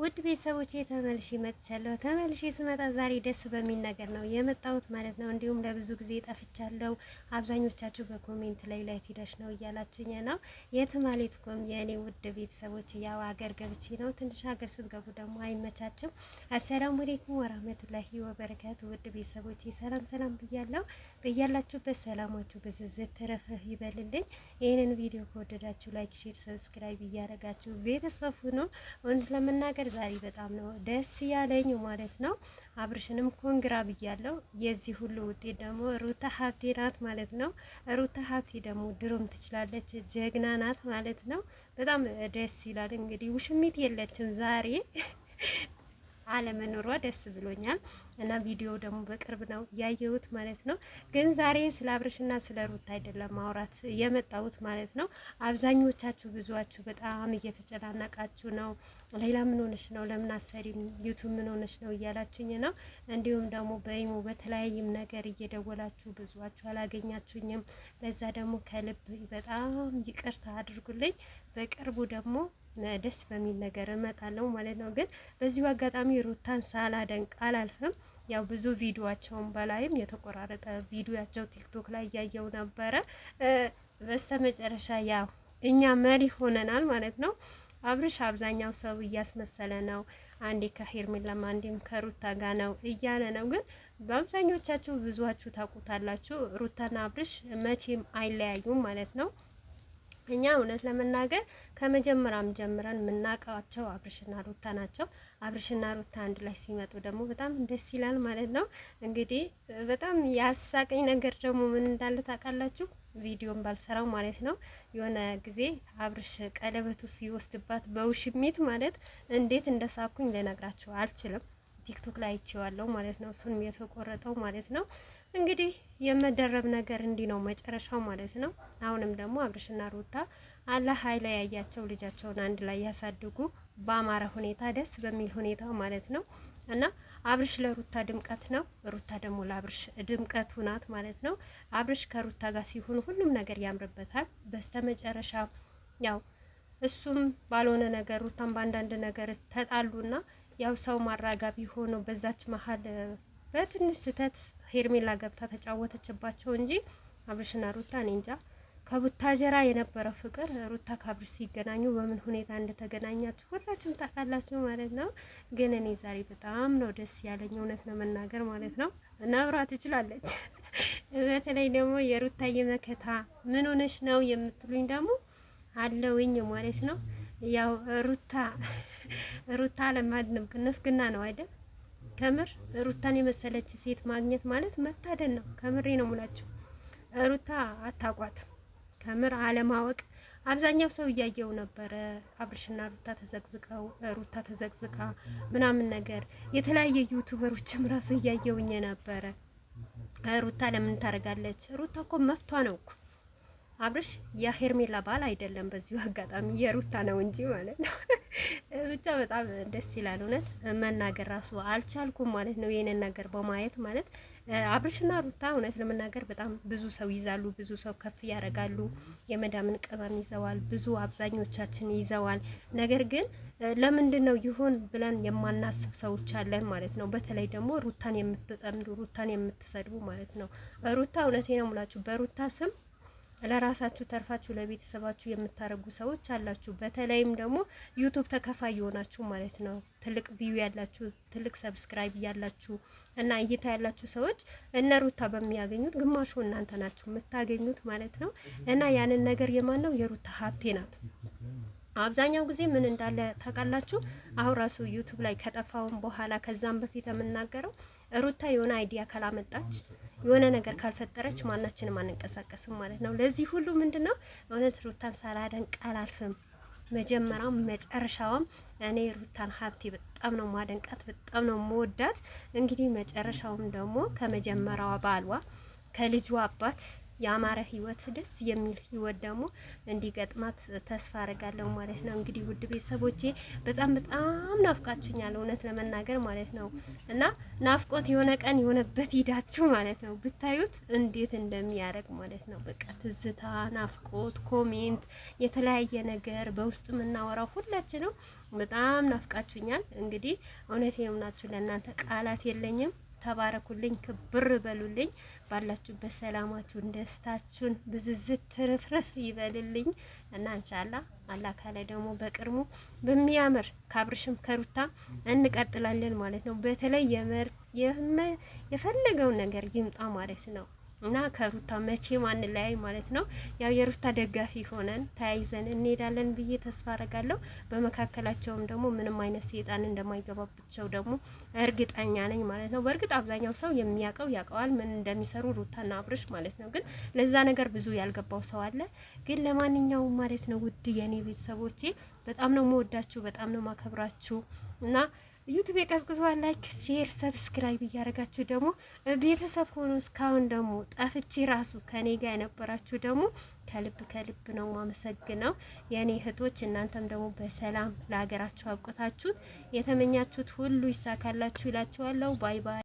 ውድ ቤተሰቦቼ ተመልሼ መጥቻለሁ። ተመልሼ ስመጣ ዛሬ ደስ በሚል ነገር ነው የመጣሁት ማለት ነው። እንዲሁም ለብዙ ጊዜ ጠፍቻለሁ። አብዛኞቻችሁ በኮሜንት ላይ ሂደሽ ነው እያላችሁኝ ነው። የትም አልሄድኩም የእኔ ውድ ቤተሰቦች፣ ያው ሀገር ገብቼ ነው። ትንሽ ሀገር ስትገቡ ደግሞ አይመቻችም። አሰላሙ አለይኩም ወራህመቱላሂ ወበረካቱ። ውድ ቤተሰቦቼ ሰላም ሰላም ብያለሁ። በያላችሁበት ሰላማችሁ ብዝዝት ተረፈህ ይበልልኝ። ይህንን ቪዲዮ ከወደዳችሁ ላይክ፣ ሼር፣ ሰብስክራይብ እያደረጋችሁ ቤተሰብ ሁኑ። እውነት ለመናገር ዛሬ በጣም ነው ደስ ያለኝ ማለት ነው። አብርሽንም ኮንግራ ብያለሁ። የዚህ ሁሉ ውጤት ደግሞ ሩታ ሀብቴ ናት ማለት ነው። ሩታ ሀብቴ ደግሞ ድሮም ትችላለች፣ ጀግና ናት ማለት ነው። በጣም ደስ ይላል። እንግዲህ ውሽሚት የለችም ዛሬ አለመኖሯ ደስ ብሎኛል። እና ቪዲዮ ደግሞ በቅርብ ነው ያየሁት ማለት ነው። ግን ዛሬ ስለ አብርሽና ስለ ሩታ አይደለም ማውራት የመጣሁት ማለት ነው። አብዛኞቻችሁ ብዙዋችሁ በጣም እየተጨናነቃችሁ ነው። ሌላ ምን ሆነሽ ነው? ለምን አሰሪም ዩቱብ ምን ሆነሽ ነው እያላችሁኝ ነው። እንዲሁም ደግሞ በኢሞ በተለያይም ነገር እየደወላችሁ ብዙዋችሁ አላገኛችሁኝም። ለዛ ደግሞ ከልብ በጣም ይቅርታ አድርጉልኝ። በቅርቡ ደግሞ ደስ በሚል ነገር እመጣለሁ ማለት ነው። ግን በዚሁ አጋጣሚ ሩታን ሳላደንቅ አላልፍም። ያው ብዙ ቪዲዮአቸውን በላይም የተቆራረጠ ቪዲዮአቸው ቲክቶክ ላይ እያየው ነበረ። በስተመጨረሻ ያው እኛ መሪ ሆነናል ማለት ነው። አብርሽ አብዛኛው ሰው እያስመሰለ ነው። አንዴ ከሄርሜላም አንዴም ከሩታ ጋር ነው እያለ ነው። ግን በአብዛኞቻችሁ ብዙዋችሁ ታውቁታላችሁ፣ ሩታና አብርሽ መቼም አይለያዩም ማለት ነው። እኛ እውነት ለመናገር ከመጀመሪያም ጀምረን የምናውቃቸው አብርሽና ሩታ ናቸው። አብርሽና ሩታ አንድ ላይ ሲመጡ ደግሞ በጣም ደስ ይላል ማለት ነው። እንግዲህ በጣም ያሳቀኝ ነገር ደግሞ ምን እንዳለ ታውቃላችሁ? ቪዲዮን ባልሰራው ማለት ነው። የሆነ ጊዜ አብርሽ ቀለበቱ ሲወስድባት በውሽሚት ማለት እንዴት እንደሳኩኝ ልነግራችሁ አልችልም። ቲክቶክ ላይ አይቼዋለሁ ማለት ነው። እሱንም የተቆረጠው ማለት ነው። እንግዲህ የመደረብ ነገር እንዲህ ነው መጨረሻው ማለት ነው። አሁንም ደግሞ አብርሽና ሩታ አላህ ኃይለ ያያቸው ልጃቸውን አንድ ላይ ያሳድጉ በአማረ ሁኔታ ደስ በሚል ሁኔታ ማለት ነው። እና አብርሽ ለሩታ ድምቀት ነው፣ ሩታ ደግሞ ለአብርሽ ድምቀቱ ናት ማለት ነው። አብርሽ ከሩታ ጋር ሲሆን ሁሉም ነገር ያምርበታል። በስተመጨረሻ ያው እሱም ባልሆነ ነገር ሩታም በአንዳንድ ነገር ተጣሉና ያው ሰው ማራጋቢ ሆኖ በዛች መሀል በትንሽ ስህተት ሄርሜላ ገብታ ተጫወተችባቸው እንጂ አብርሽና ሩታ እኔ እንጃ ከቡታጀራ የነበረው ፍቅር ሩታ ከአብርሽ ሲገናኙ በምን ሁኔታ እንደተገናኛችሁ ሁላችሁም ታውቃላችሁ ማለት ነው። ግን እኔ ዛሬ በጣም ነው ደስ ያለኝ እውነት ነው መናገር ማለት ነው። ነብራ ትችላለች። በተለይ ደግሞ የሩታዬ መከታ ምን ሆነሽ ነው የምትሉኝ ደግሞ አለውኝ ማለት ነው። ያው ሩታ ለማድነቅ ንፍግና ነው አይደል? ከምር ሩታን የመሰለች ሴት ማግኘት ማለት መታደል ነው። ከምሬ ነው ሙላችሁ። ሩታ አታቋት፣ ከምር አለማወቅ። አብዛኛው ሰው እያየው ነበረ አብርሽና ሩታ ተዘግዝቀው፣ ሩታ ተዘግዝቃ ምናምን ነገር የተለያየ ዩቲዩበሮችም ራሱ እያየውኝ ነበረ። ሩታ ለምን ታደርጋለች? ሩታ እኮ መብቷ ነው እኮ። አብርሽ የሄርሜላ ባል አይደለም፣ በዚሁ አጋጣሚ የሩታ ነው እንጂ ማለት ነው። ብቻ በጣም ደስ ይላል። እውነት መናገር ራሱ አልቻልኩም ማለት ነው ይሄንን ነገር በማየት ማለት አብርሽና ሩታ እውነት ለመናገር በጣም ብዙ ሰው ይዛሉ፣ ብዙ ሰው ከፍ ያደርጋሉ። የመዳምን ቅመም ይዘዋል፣ ብዙ አብዛኞቻችን ይዘዋል። ነገር ግን ለምንድን ነው ይሆን ብለን የማናስብ ሰዎች አለን ማለት ነው። በተለይ ደግሞ ሩታን የምትጠምዱ፣ ሩታን የምትሰድቡ ማለት ነው። ሩታ እውነቴ ነው ሙላችሁ በሩታ ስም ለራሳችሁ ተርፋችሁ ለቤተሰባችሁ የምታረጉ ሰዎች አላችሁ። በተለይም ደግሞ ዩቱብ ተከፋይ የሆናችሁ ማለት ነው። ትልቅ ቪው ያላችሁ፣ ትልቅ ሰብስክራይብ ያላችሁ እና እይታ ያላችሁ ሰዎች እነ ሩታ በሚያገኙት ግማሹ እናንተ ናችሁ የምታገኙት ማለት ነው። እና ያንን ነገር የማን ነው? የሩታ ሀብቴ ናት። አብዛኛው ጊዜ ምን እንዳለ ታውቃላችሁ? አሁን ራሱ ዩቱብ ላይ ከጠፋውን በኋላ ከዛም በፊት የምናገረው ሩታ የሆነ አይዲያ ካላመጣች የሆነ ነገር ካልፈጠረች ማናችንም አንንቀሳቀስም ማለት ነው። ለዚህ ሁሉ ምንድነው እውነት ሩታን ሳላደንቅ አላልፍም። መጀመሪያም መጨረሻውም እኔ ሩታን ሀብቴ በጣም ነው ማደንቃት፣ በጣም ነው መወዳት። እንግዲህ መጨረሻውም ደግሞ ከመጀመሪያዋ ባልዋ ከልጁ አባት ያማረ ህይወት፣ ደስ የሚል ህይወት ደግሞ እንዲገጥማት ተስፋ አረጋለሁ ማለት ነው። እንግዲህ ውድ ቤተሰቦቼ በጣም ናፍቃችሁኛል እውነት ለመናገር ማለት ነው። እና ናፍቆት የሆነ ቀን የሆነበት ሂዳችሁ ማለት ነው ብታዩት እንዴት እንደሚያደርግ ማለት ነው። በቃ ትዝታ፣ ናፍቆት፣ ኮሜንት፣ የተለያየ ነገር በውስጥ የምናወራው ሁላችንም በጣም ናፍቃችሁኛል። እንግዲህ እውነቴን ናችሁ፣ ለእናንተ ቃላት የለኝም። ተባረኩልኝ፣ ክብር በሉልኝ። ባላችሁበት ሰላማችሁን፣ ደስታችሁን ብዝዝት ትርፍርፍ ይበልልኝ እና ኢንሻአላህ አላህ ካለ ደግሞ በቅርቡ በሚያምር ካብርሽም ከሩታ እንቀጥላለን ማለት ነው። በተለይ የፈለገውን ነገር ይምጣ ማለት ነው እና ከሩታ መቼም አንለያይ ማለት ነው። ያው የሩታ ደጋፊ ሆነን ተያይዘን እንሄዳለን ብዬ ተስፋ አረጋለሁ። በመካከላቸውም ደግሞ ምንም አይነት ሰይጣን እንደማይገባባቸው ደግሞ እርግጠኛ ነኝ ማለት ነው። በእርግጥ አብዛኛው ሰው የሚያውቀው ያውቀዋል ምን እንደሚሰሩ ሩታና አብርሽ ማለት ነው። ግን ለዛ ነገር ብዙ ያልገባው ሰው አለ። ግን ለማንኛውም ማለት ነው ውድ የኔ ቤተሰቦቼ በጣም ነው መወዳችሁ፣ በጣም ነው ማከብራችሁ እና ዩቲዩብ የቀዝቅዟል። ላይክ፣ ሼር፣ ሰብስክራይብ እያደረጋችሁ ደግሞ ቤተሰብ ሆኖ እስካሁን ደግሞ ጠፍቼ ራሱ ከኔ ጋር የነበራችሁ ደግሞ ከልብ ከልብ ነው ማመሰግነው የኔ እህቶች። እናንተም ደግሞ በሰላም ለሀገራችሁ አብቅታችሁት የተመኛችሁት ሁሉ ይሳካላችሁ ይላችኋለሁ። ባይ ባይ።